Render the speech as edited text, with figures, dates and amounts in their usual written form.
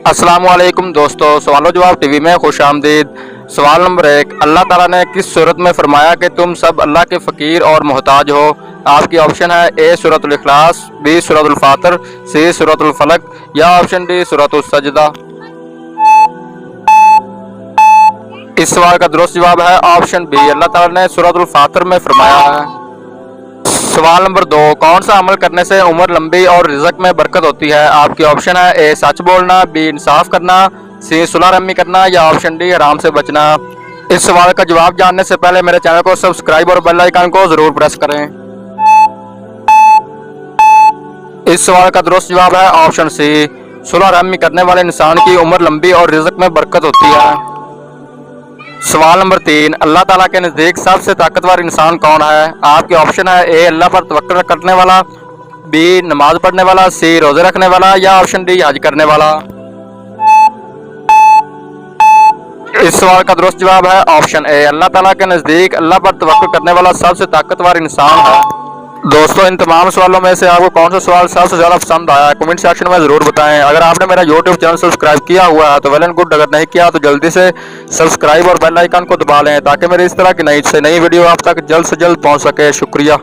अस्सलामुअलैकुम दोस्तों, सवाल जवाब टीवी में खुश आमदीद। सवाल नंबर 1, अल्लाह ताला ने किस सूरत में फरमाया कि तुम सब अल्लाह के फ़कीर और मोहताज हो। आपकी ऑप्शन है ए सूरतुल इखलास, बी सूरतुल फातिर, सी सूरतुल फलक या ऑप्शन डी सूरतुल सजदा। इस सवाल का दुरुस्त जवाब है ऑप्शन बी, अल्लाह ताला ने सूरतुल फातिर में फरमाया है। सवाल नंबर 2, कौन सा अमल करने से उम्र लंबी और रिज़्क में बरकत होती है। आपकी ऑप्शन है ए सच बोलना, बी इंसाफ करना, सी सुलह रहमी करना या ऑप्शन डी हराम से बचना। इस सवाल का जवाब जानने से पहले मेरे चैनल को सब्सक्राइब और बेल आइकन को जरूर प्रेस करें। इस सवाल का दुरुस्त जवाब है ऑप्शन सी, सुलह रहमी करने वाले इंसान की उम्र लंबी और रिज़्क में बरकत होती है। सवाल नंबर 3, अल्लाह ताला के नज़दीक सबसे ताकतवर इंसान कौन है। आपके ऑप्शन है ए अल्लाह पर तवक्कुल करने वाला, बी नमाज पढ़ने वाला, सी रोजे रखने वाला या ऑप्शन डी हज करने वाला। इस सवाल का दुरुस्त जवाब है ऑप्शन ए, अल्लाह ताला के नज़दीक अल्लाह पर तवक्कुल करने वाला सबसे ताकतवर इंसान है। दोस्तों, इन तमाम सवालों में से आपको कौन सा सवाल सबसे ज़्यादा पसंद आया है कमेंट सेक्शन में ज़रूर बताएं। अगर आपने मेरा यूट्यूब चैनल सब्सक्राइब किया हुआ है तो वेल एंड गुड, अगर नहीं किया तो जल्दी से सब्सक्राइब और बेल आइकन को दबा लें ताकि मेरी इस तरह की नई से नई वीडियो आप तक जल्द से जल्द पहुंच सके। शुक्रिया।